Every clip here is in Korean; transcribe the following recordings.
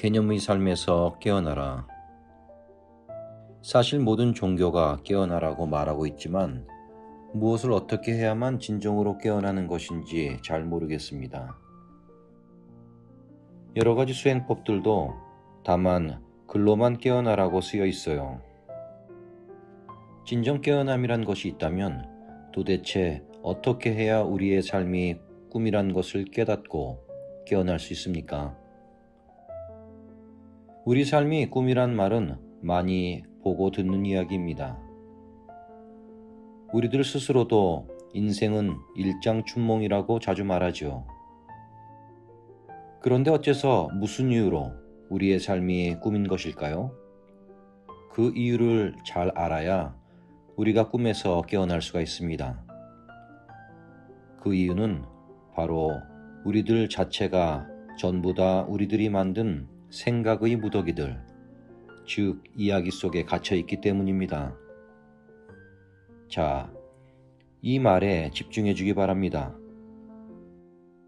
개념의 삶에서 깨어나라. 사실 모든 종교가 깨어나라고 말하고 있지만 무엇을 어떻게 해야만 진정으로 깨어나는 것인지 잘 모르겠습니다. 여러 가지 수행법들도 다만 글로만 깨어나라고 쓰여 있어요. 진정 깨어남이란 것이 있다면 도대체 어떻게 해야 우리의 삶이 꿈이란 것을 깨닫고 깨어날 수 있습니까? 우리 삶이 꿈이란 말은 많이 보고 듣는 이야기입니다. 우리들 스스로도 인생은 일장춘몽이라고 자주 말하죠. 그런데 어째서 무슨 이유로 우리의 삶이 꿈인 것일까요? 그 이유를 잘 알아야 우리가 꿈에서 깨어날 수가 있습니다. 그 이유는 바로 우리들 자체가 전부 다 우리들이 만든 생각의 무더기들, 즉 이야기 속에 갇혀 있기 때문입니다. 자, 이 말에 집중해 주기 바랍니다.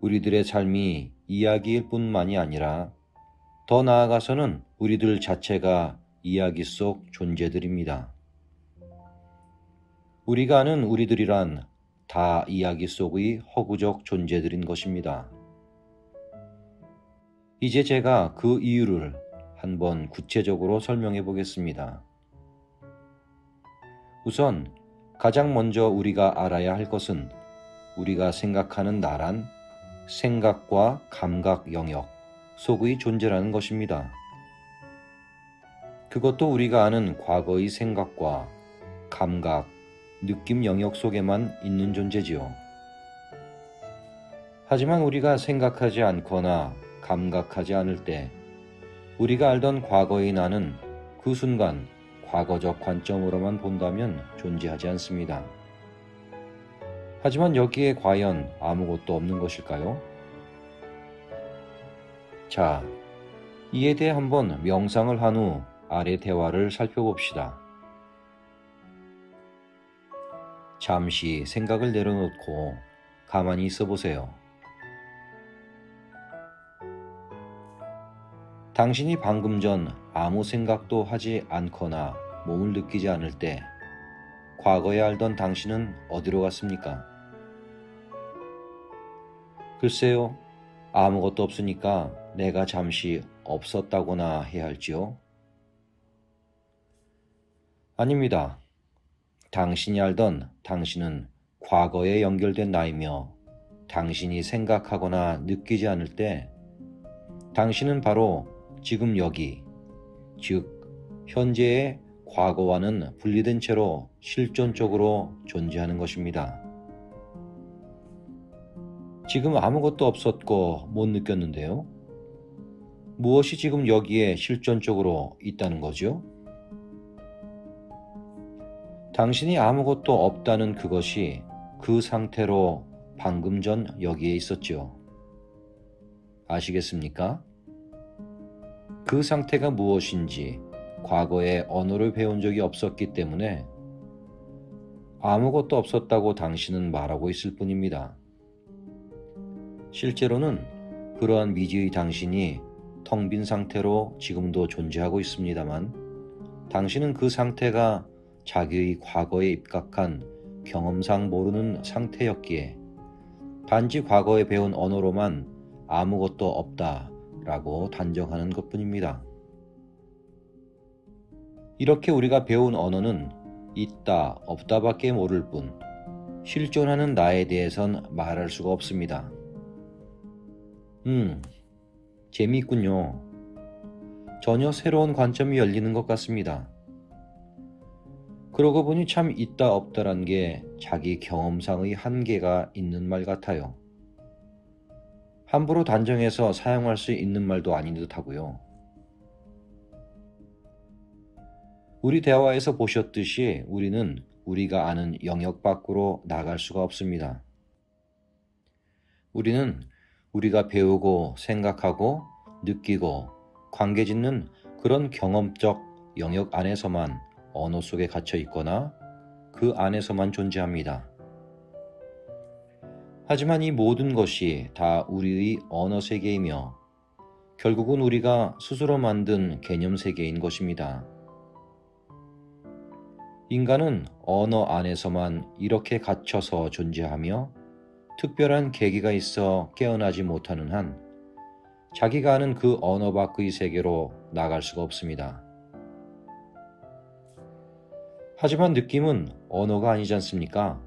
우리들의 삶이 이야기일 뿐만이 아니라 더 나아가서는 우리들 자체가 이야기 속 존재들입니다. 우리가 아는 우리들이란 다 이야기 속의 허구적 존재들인 것입니다. 이제 제가 그 이유를 한번 구체적으로 설명해 보겠습니다. 우선 가장 먼저 우리가 알아야 할 것은 우리가 생각하는 나란 생각과 감각 영역 속의 존재라는 것입니다. 그것도 우리가 아는 과거의 생각과 감각, 느낌 영역 속에만 있는 존재지요. 하지만 우리가 생각하지 않거나 감각하지 않을 때 우리가 알던 과거의 나는 그 순간 과거적 관점으로만 본다면 존재하지 않습니다. 하지만 여기에 과연 아무것도 없는 것일까요? 자, 이에 대해 한번 명상을 한 후 아래 대화를 살펴봅시다. 잠시 생각을 내려놓고 가만히 있어 보세요. 당신이 방금 전 아무 생각도 하지 않거나 몸을 느끼지 않을 때 과거에 알던 당신은 어디로 갔습니까? 글쎄요, 아무것도 없으니까 내가 잠시 없었다거나 해야 할지요? 아닙니다. 당신이 알던 당신은 과거에 연결된 나이며 당신이 생각하거나 느끼지 않을 때 당신은 바로 지금 여기, 즉 현재의 과거와는 분리된 채로 실존적으로 존재하는 것입니다. 지금 아무것도 없었고 못 느꼈는데요. 무엇이 지금 여기에 실존적으로 있다는 거죠? 당신이 아무것도 없다는 그것이 그 상태로 방금 전 여기에 있었죠. 아시겠습니까? 그 상태가 무엇인지 과거에 언어를 배운 적이 없었기 때문에 아무것도 없었다고 당신은 말하고 있을 뿐입니다. 실제로는 그러한 미지의 당신이 텅 빈 상태로 지금도 존재하고 있습니다만 당신은 그 상태가 자기의 과거에 입각한 경험상 모르는 상태였기에 단지 과거에 배운 언어로만 아무것도 없다라고 단정하는 것뿐입니다. 이렇게 우리가 배운 언어는 있다, 없다밖에 모를 뿐 실존하는 나에 대해선 말할 수가 없습니다. 재미있군요. 전혀 새로운 관점이 열리는 것 같습니다. 그러고 보니 참 있다 없다란 게 자기 경험상의 한계가 있는 말 같아요. 함부로 단정해서 사용할 수 있는 말도 아닌 듯하고요. 우리 대화에서 보셨듯이 우리는 우리가 아는 영역 밖으로 나갈 수가 없습니다. 우리는 우리가 배우고 생각하고 느끼고 관계 짓는 그런 경험적 영역 안에서만 언어 속에 갇혀 있거나 그 안에서만 존재합니다. 하지만 이 모든 것이 다 우리의 언어 세계이며 결국은 우리가 스스로 만든 개념 세계인 것입니다. 인간은 언어 안에서만 이렇게 갇혀서 존재하며 특별한 계기가 있어 깨어나지 못하는 한 자기가 아는 그 언어 밖의 세계로 나갈 수가 없습니다. 하지만 느낌은 언어가 아니지 않습니까?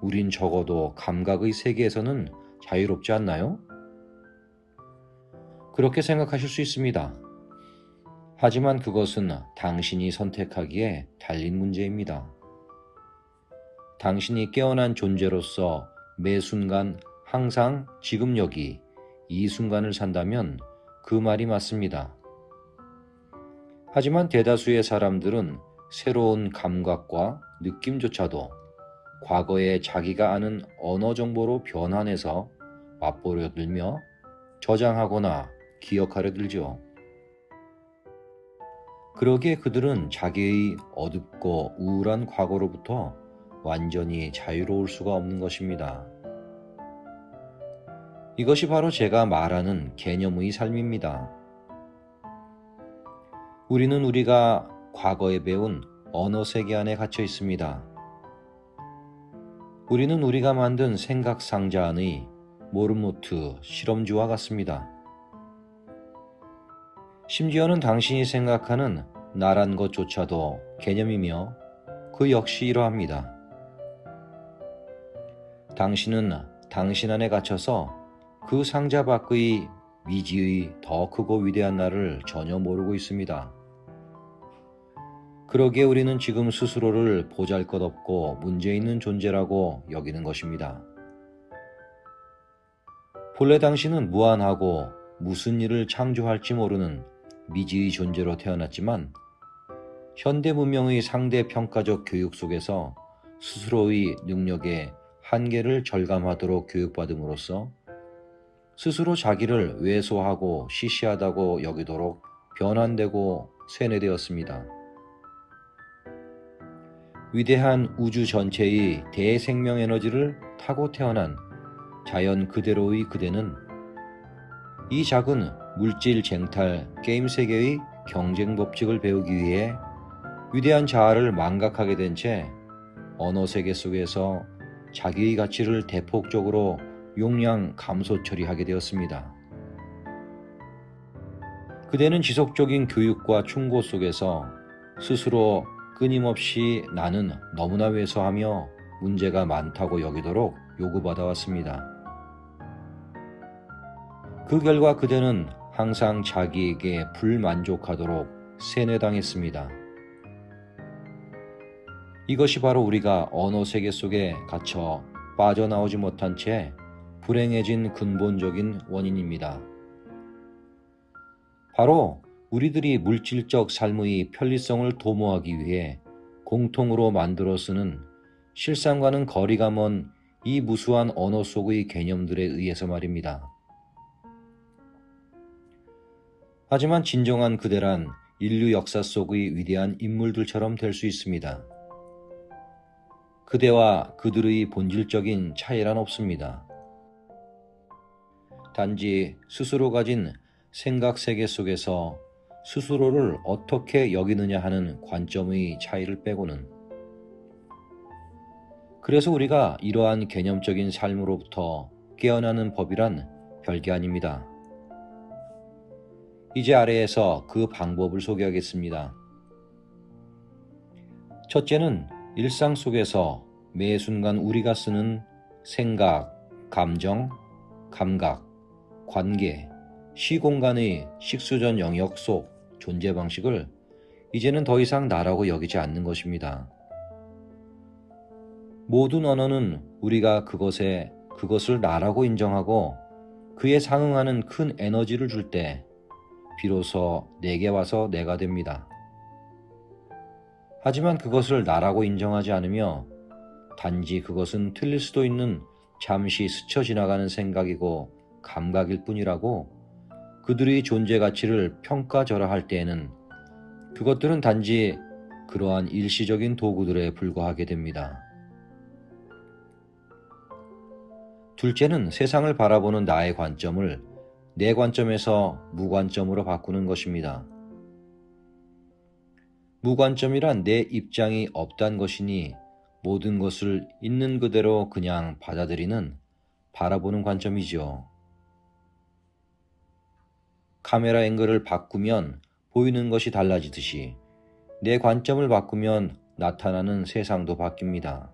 우린 적어도 감각의 세계에서는 자유롭지 않나요? 그렇게 생각하실 수 있습니다. 하지만 그것은 당신이 선택하기에 달린 문제입니다. 당신이 깨어난 존재로서 매 순간 항상 지금 여기 이 순간을 산다면 그 말이 맞습니다. 하지만 대다수의 사람들은 새로운 감각과 느낌조차도 과거에 자기가 아는 언어 정보로 변환해서 맛보려 들며 저장하거나 기억하려 들죠. 그러기에 그들은 자기의 어둡고 우울한 과거로부터 완전히 자유로울 수가 없는 것입니다. 이것이 바로 제가 말하는 개념의 삶입니다. 우리는 우리가 과거에 배운 언어 세계 안에 갇혀 있습니다. 우리는 우리가 만든 생각 상자 안의 모르모트 실험지와 같습니다. 심지어는 당신이 생각하는 나란 것조차도 개념이며 그 역시 이러합니다. 당신은 당신 안에 갇혀서 그 상자 밖의 미지의 더 크고 위대한 나를 전혀 모르고 있습니다. 그러기에 우리는 지금 스스로를 보잘것없고 문제있는 존재라고 여기는 것입니다. 본래 당신은 무한하고 무슨 일을 창조할지 모르는 미지의 존재로 태어났지만 현대 문명의 상대 평가적 교육 속에서 스스로의 능력의 한계를 절감하도록 교육받음으로써 스스로 자기를 왜소하고 시시하다고 여기도록 변환되고 세뇌되었습니다. 위대한 우주 전체의 대생명 에너지를 타고 태어난 자연 그대로의 그대는 이 작은 물질 쟁탈 게임 세계의 경쟁 법칙을 배우기 위해 위대한 자아를 망각하게 된 채 언어 세계 속에서 자기의 가치를 대폭적으로 용량 감소 처리하게 되었습니다. 그대는 지속적인 교육과 충고 속에서 스스로 끊임없이 나는 너무나 왜소하며 문제가 많다고 여기도록 요구받아 왔습니다. 그 결과 그대는 항상 자기에게 불만족하도록 세뇌당했습니다. 이것이 바로 우리가 언어 세계 속에 갇혀 빠져나오지 못한 채 불행해진 근본적인 원인입니다. 바로 우리들이 물질적 삶의 편리성을 도모하기 위해 공통으로 만들어 쓰는 실상과는 거리가 먼 이 무수한 언어 속의 개념들에 의해서 말입니다. 하지만 진정한 그대란 인류 역사 속의 위대한 인물들처럼 될 수 있습니다. 그대와 그들의 본질적인 차이란 없습니다. 단지 스스로 가진 생각 세계 속에서 스스로를 어떻게 여기느냐 하는 관점의 차이를 빼고는. 그래서 우리가 이러한 개념적인 삶으로부터 깨어나는 법이란 별게 아닙니다. 이제 아래에서 그 방법을 소개하겠습니다. 첫째는 일상 속에서 매 순간 우리가 쓰는 생각, 감정, 감각, 관계, 시공간의 식수전 영역 속 존재 방식을 이제는 더 이상 나라고 여기지 않는 것입니다. 모든 언어는 우리가 그것을 나라고 인정하고 그에 상응하는 큰 에너지를 줄 때 비로소 내게 와서 내가 됩니다. 하지만 그것을 나라고 인정하지 않으며 단지 그것은 틀릴 수도 있는 잠시 스쳐 지나가는 생각이고 감각일 뿐이라고 그들의 존재 가치를 평가절하할 때에는 그것들은 단지 그러한 일시적인 도구들에 불과하게 됩니다. 둘째는 세상을 바라보는 나의 관점을 내 관점에서 무관점으로 바꾸는 것입니다. 무관점이란 내 입장이 없단 것이니 모든 것을 있는 그대로 그냥 받아들이는, 바라보는 관점이지요. 카메라 앵글을 바꾸면 보이는 것이 달라지듯이 내 관점을 바꾸면 나타나는 세상도 바뀝니다.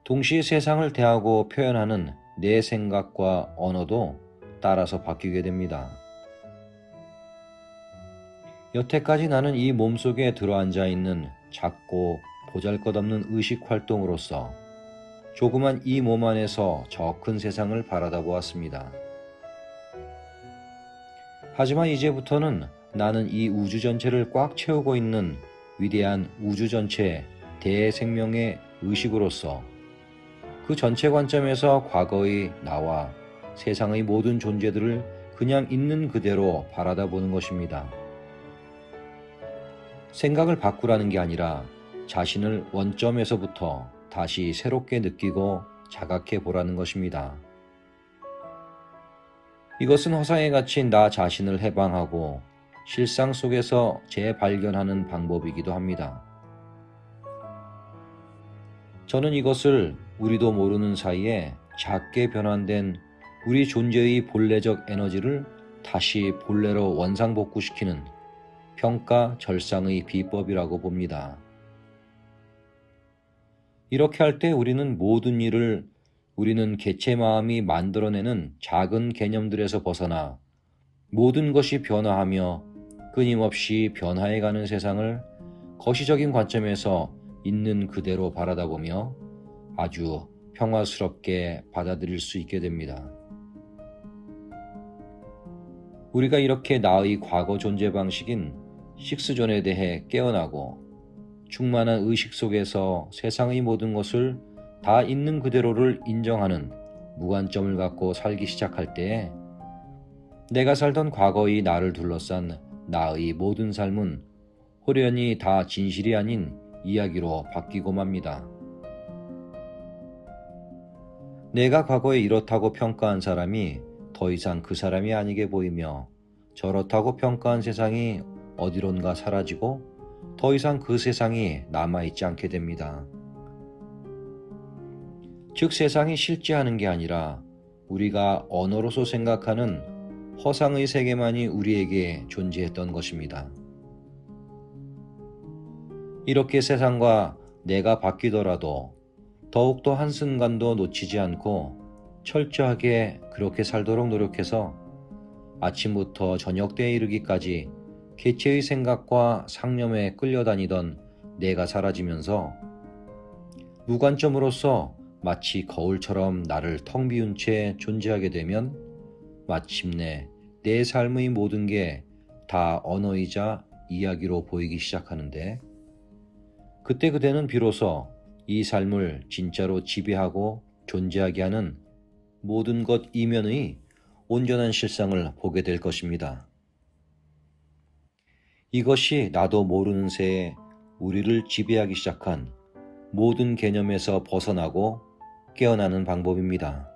동시에 세상을 대하고 표현하는 내 생각과 언어도 따라서 바뀌게 됩니다. 여태까지 나는 이 몸속에 들어앉아 있는 작고 보잘것없는 의식 활동으로서 조그만 이 몸 안에서 저 큰 세상을 바라다 보았습니다. 하지만 이제부터는 나는 이 우주 전체를 꽉 채우고 있는 위대한 우주 전체의 대생명의 의식으로서 그 전체 관점에서 과거의 나와 세상의 모든 존재들을 그냥 있는 그대로 바라다 보는 것입니다. 생각을 바꾸라는 게 아니라 자신을 원점에서부터 다시 새롭게 느끼고 자각해 보라는 것입니다. 이것은 허상에 갇힌 나 자신을 해방하고 실상 속에서 재발견하는 방법이기도 합니다. 저는 이것을 우리도 모르는 사이에 작게 변환된 우리 존재의 본래적 에너지를 다시 본래로 원상복구시키는 평가절상의 비법이라고 봅니다. 이렇게 할 때 우리는 개체 마음이 만들어내는 작은 개념들에서 벗어나 모든 것이 변화하며 끊임없이 변화해가는 세상을 거시적인 관점에서 있는 그대로 바라다보며 아주 평화스럽게 받아들일 수 있게 됩니다. 우리가 이렇게 나의 과거 존재 방식인 식스존에 대해 깨어나고 충만한 의식 속에서 세상의 모든 것을 다 있는 그대로를 인정하는 무관점을 갖고 살기 시작할 때에 내가 살던 과거의 나를 둘러싼 나의 모든 삶은 호련히 다 진실이 아닌 이야기로 바뀌고 맙니다. 내가 과거에 이렇다고 평가한 사람이 더 이상 그 사람이 아니게 보이며 저렇다고 평가한 세상이 어디론가 사라지고 더 이상 그 세상이 남아있지 않게 됩니다. 즉 세상이 실제하는 게 아니라 우리가 언어로서 생각하는 허상의 세계만이 우리에게 존재했던 것입니다. 이렇게 세상과 내가 바뀌더라도 더욱더 한순간도 놓치지 않고 철저하게 그렇게 살도록 노력해서 아침부터 저녁 때에 이르기까지 개체의 생각과 상념에 끌려다니던 내가 사라지면서 무관점으로서 마치 거울처럼 나를 텅 비운 채 존재하게 되면 마침내 내 삶의 모든 게 다 언어이자 이야기로 보이기 시작하는데 그때 그대는 비로소 이 삶을 진짜로 지배하고 존재하게 하는 모든 것 이면의 온전한 실상을 보게 될 것입니다. 이것이 나도 모르는 새에 우리를 지배하기 시작한 모든 개념에서 벗어나고 깨어나는 방법입니다.